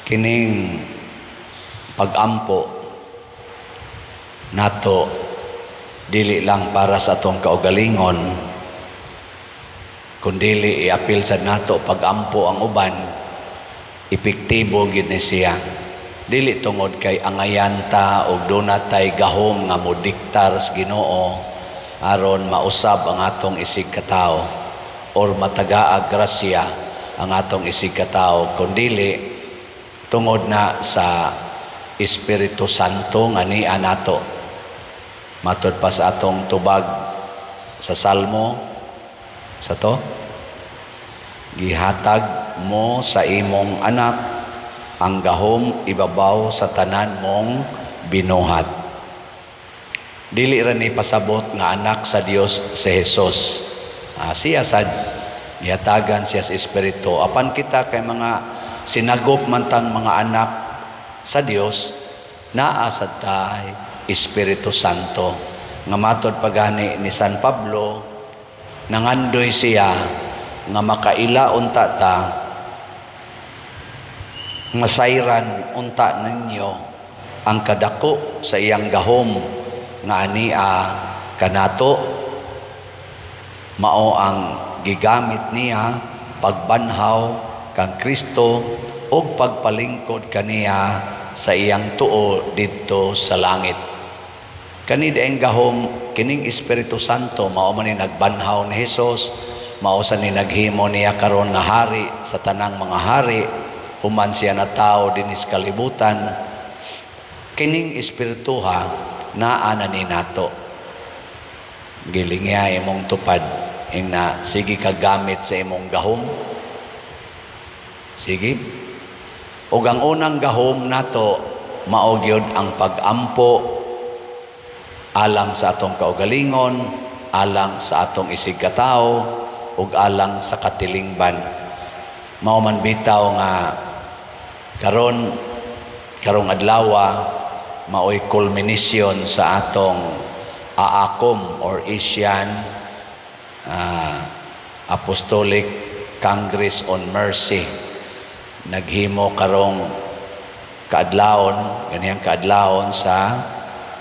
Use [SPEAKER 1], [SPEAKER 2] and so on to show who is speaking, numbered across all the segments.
[SPEAKER 1] kining pagampo nato dili lang para sa atong kaugalingon, kundili iapil sa nato pagampo ang uban, epektibo gid ni siya. Dili tungod kay angayanta og dunatay gahom nga modiktar sa Ginoo aron mausab ang atong isig katao or matagaag grasya ang atong isig katao, kundili tungod na sa Espiritu Santo nga niya nato. Matod pa sa atong tubag sa Salmo, sa to, gihatag mo sa imong anak ang gahom ibabaw sa tanan mong binuhat. Dili ra ni pasabot nga anak sa Dios si Jesus. Siya sad gihatagan siya sa Espiritu. Apan kita kay mga sinagop man tang mga anak sa Dios, naa sad tay Espiritu Santo. Nga matod pagani ni San Pablo, nangandoy siya nga makaila unta ta, masayran unta ninyo ang kadako sa iyang gahom nga ania kanato, mao ang gigamit niya pagbanhaw kang Kristo o pagpalingkod kaniya sa iyang tuo dito sa langit. Kani daing gahom kining Espiritu Santo mao man ni nagbanhaw ni Hesus, mao sa ni naghimo niya karon nga hari sa tanang mga hari, human siya na tao dinis kalibutan. Kining Espiritu naa na ni nato. Gilingya imong tupad ing na sige kagamit sa imong gahom. Sige. Ug ang unang gahom nato mao gyud ang pagampo alang sa atong kaugalingon, alang sa atong isig katao, ug alang sa katilingban. Mao man bitaw nga karong adlaw maoy culmination sa atong AACOM or Asian Apostolic Congress on Mercy. Naghimo karong kaadlawon, ganiyang kaadlawon sa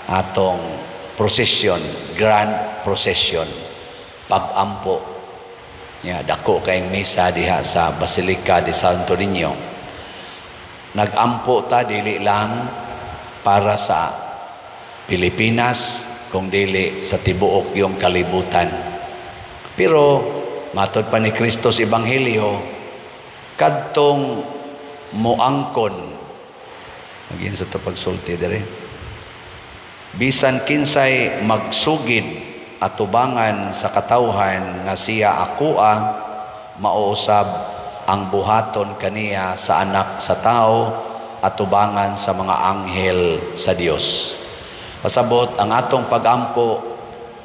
[SPEAKER 1] atong procession, grand procession, pagampo. Dako kayong misa diha sa Basilica de Santo Niño. Nagampo ta dili lang para sa Pilipinas, kung dili sa tibuok yung kalibutan. Pero matod pa ni Kristo sa Ebanghelyo, kadtong moangkon, maging sa to pagsulti dire, bisan kinsay magsugid atubangan sa katawhan nga siya akoa, mauusab ang buhaton kaniya sa anak sa tao atubangan sa mga anghel sa Dios. Pasabot ang atong pagampo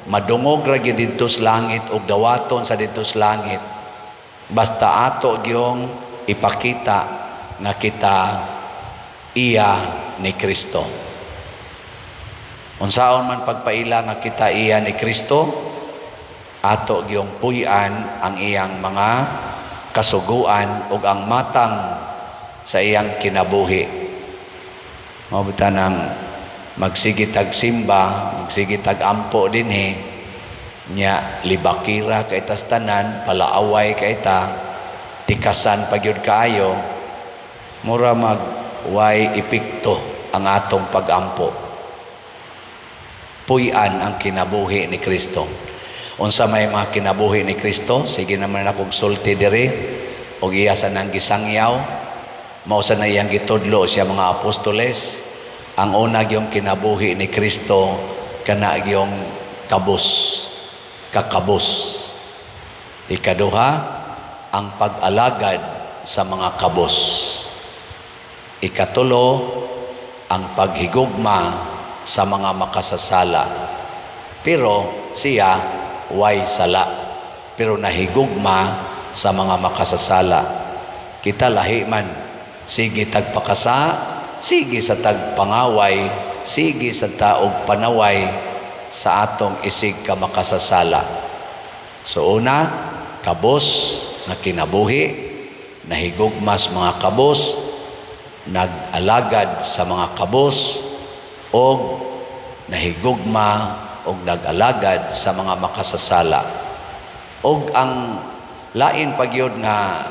[SPEAKER 1] madungog ra gyud didto sa langit ug dawaton sa didto sa langit, basta ato gyung ipakita nga kita iya ni Kristo. Unsaon man pagpaila nga kita iya ni Kristo, ato gyung puy-an ang iyang mga kasuguan ug ang matang sa iyang kinabuhi. Mabutan ang magsigi tag simba, magsigi tag ampo dinhi, nya libakira kay tas tanan, palaaway kay ta, tikasan pagyud kaayo, mura magway epekto ang atong pagampo. Puy-an ang kinabuhi ni Kristo. Unsa may mga kinabuhi ni Kristo, sige naman akong sulti diri og iya sa nang gisangyaw, mao sa na iyang gitudlo siya mga apostoles. Ang una gyung kinabuhi ni Kristo kana gyung kabus, kakabus. Ikaduha, ang pag-alagad sa mga kabus. Ikatulo, ang paghigugma sa mga makasasala. Pero siya way sala, pero nahigugma sa mga makasasala. Kita lahi man, sige tagpakasa, sige sa tagpangaway, sige sa taog panaway sa atong isig ka makasasala. So una, kabos na kinabuhi, nahigugmas mga kabos, nag-alagad sa mga kabos o nahigugma o nag-alagad sa mga makasasala. O ang lain pagyod nga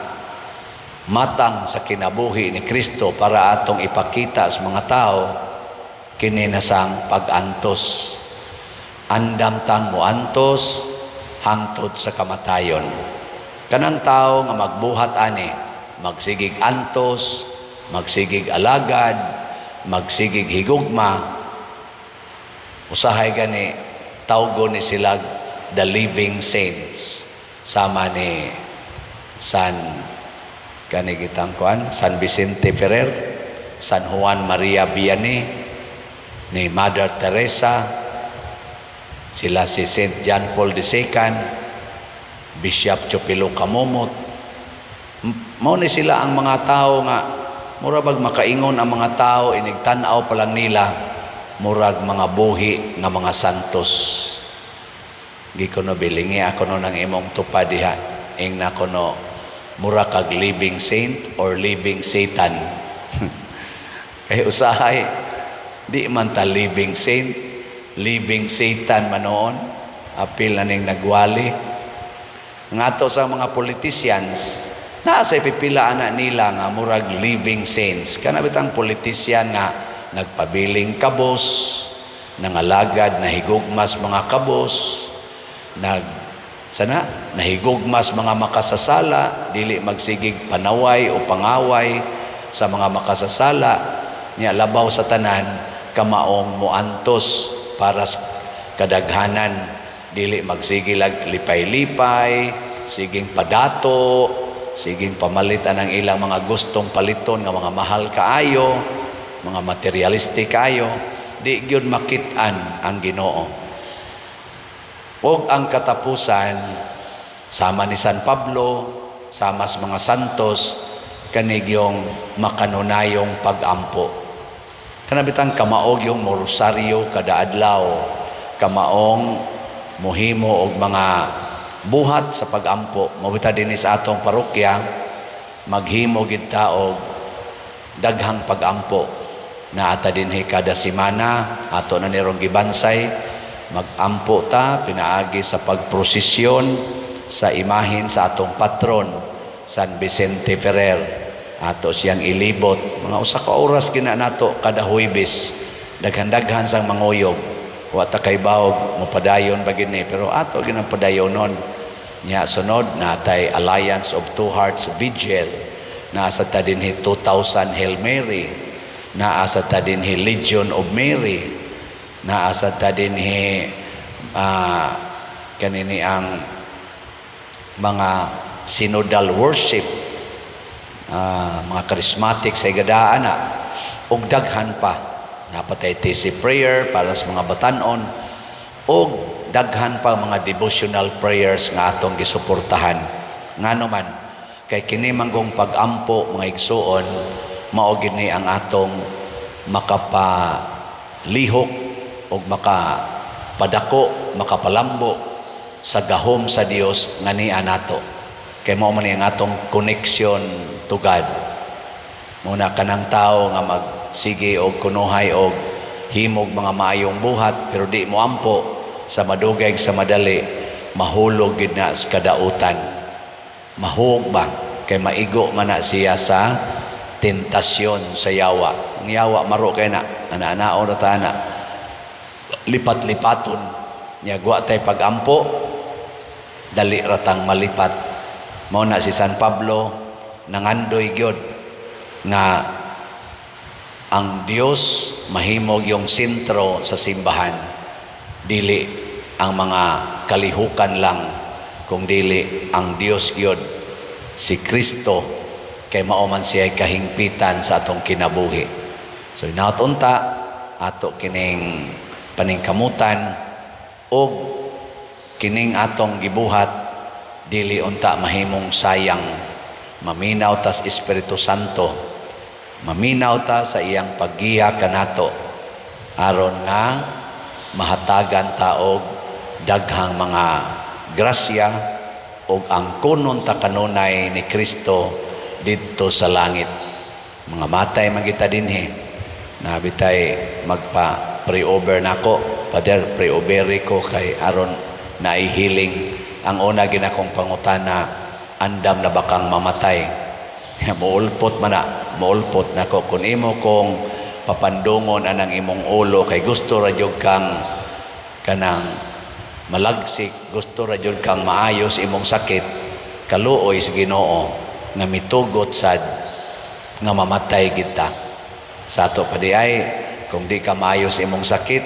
[SPEAKER 1] matang sa kinabuhi ni Kristo para atong ipakita sa mga tao, kini nasang pag-antos. Andam tang muantos hangtod sa kamatayon. Kanang tao nga magbuhat ani, magsigig antos, magsigig alagad, magsigig higugma, usahay gani tawgo ni sila the living saints, sama ni San Vicente Ferrer, San Juan Maria Vianney, ni Mother Teresa, sila si Saint John Paul II, Bishop Chupilo Kamumot. Mao ni sila ang mga tao nga murag makaingon ang mga tao, inigtanaw pa lang nila murag mga buhi nga mga santos. Gikono bilingi ako no nang imong tupad diha, ing na kono mura kag living saint or living Satan. Kay usahay di man ta living saint, living Satan manoon, apil na ning nagwali. Ngato sa mga politicians, nasa pipila ana nila nga murag living saints. Kana bitang politician nga nagpabiling kabos, nangalagad nahigugmas mga kabos, nahigugmas mga makasasala, dili magsigig panaway o pangaway sa mga makasasala, nya labaw sa tanan kamaong muantos para sa kadaghanan, dili magsigilag lipay-lipay, siging padato, siging pamalitan ng ilang mga gustong paliton nga mga mahal kaayo, mga materialistic kaayo, di gyud makit-an ang Ginoo. Og ang katapusan, sama ni San Pablo, sama sa mga santos, kanigyong makanunayong pag-ampo. Kanabitang kamaog yung morosaryo kada adlaw, kamaong muhimo og mga buhat sa pag-ampo. Mabita din sa atong parokya, maghimo gid ta og daghang pag-ampo na ata dinhi kada semana, ato na nirong gibansay, mag-ampo ta pinaagi sa pagprosesyon sa imahin sa atong patron San Vicente Ferrer. Ato siyang ilibot mga usa ka oras gina nato kada Huwebes, daghan-daghan sang manguyog, wa ta kay bawog mopadayon ba gini, pero ato ginang padayonon nya. Sunod natay Alliance of Two Hearts Vigil, naasa ta dinhi 2000 Hail Mary, naasa ta dinhi Legion of Mary, naasa ta dinhi kanini ang mga synodal worship, mga charismatic sa igadaan na og daghan pa. Napatay TC prayer para sa mga batanon og daghan pa mga devotional prayers nga atong gisuportahan. Ngano man kay kini manggong pag-ampo mga igsuon, mao gini ang atong makapalihok og makapadako, makapalambo sa gahom sa Dios nga niya nato. Kay mao man ang atong connection to God. Muna kanang tao nga magsige og kunuhay og himog mga maayong buhat, pero di mo ampo sa madugay sa madali, mahulog gid na sa kadautan. Mahug ba kay maigo man na siya sa tentasyon sa yawa. Ang yawa maro kay na ana-anaon ra ta na lipat-lipaton nya, wa tay pag-ampo dali ratang malipat. Mao na si San Pablo nangandoy gyud nga ang Dios mahimog yung sentro sa simbahan, dili ang mga kalihukan lang, kung dili ang Dios gyud si Kristo, kay mao man siya kahingpitan sa atong kinabuhi. So nautunta ato kining paningkamutan og kining atong gibuhat, dili unta mahimong sayang. Maminaw ta sa Espiritu Santo, maminaw ta sa iyang paggiya kanato aron nga mahatagan ta og daghang mga grasya og ang kunon ta kanunay ni Kristo didto sa langit. mga matay magita dinhi. Nabitay magpa pre-over nako, Father, pre-overi ko kay aron naihiling. Ang una ginakong pangutana, andam na bakang mamatay? Muulpot man na, muulpot nako kun imo kong papandungon anang imong ulo kay gusto ra jud kang kanang malagsik, gusto ra jud kang maayos imong sakit, kaluoy sa Ginoo nga mitugot sad nga mamatay kita. Sa ato pa di ay kung di ka maayos imong sakit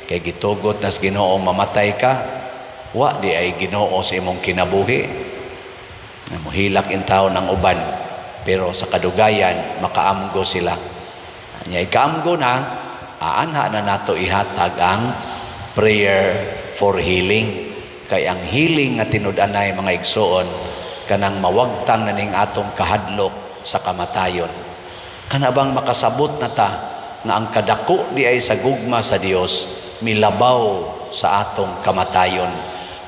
[SPEAKER 1] kay gitugot nas Ginoo mamatay ka, wa di ay Ginoo sa imong kinabuhi. Mohilak in taon ng uban, pero sa kadugayan makaamgo sila. Nya ikaamgo na, aanha na nato ihatag ang prayer for healing. Kay ang healing nga tinud-anay mga igsoon kanang mawagtang na ning atong kahadlok sa kamatayon. Kanabang makasabot na ta nga ang kadako di ay sa gugma sa Dios milabaw sa atong kamatayon,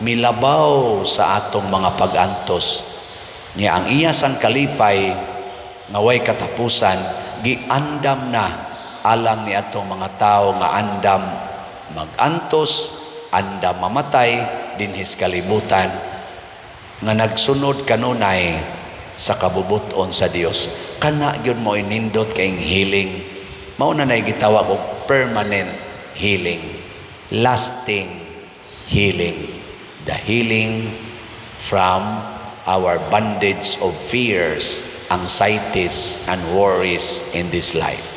[SPEAKER 1] milabaw sa atong mga pag-antos. Nya ang iya sang kalipay nga way katapusan giandam na alang ni atong mga tao nga andam magantos, andam mamatay dinhis kalibutan nga nagsunod kanunay sa kabubuton sa Dios. Kana gyud mo inindot kayong healing. Mao na nay gitawag og permanent healing, lasting healing, the healing from our bondage of fears, anxieties, and worries in this life.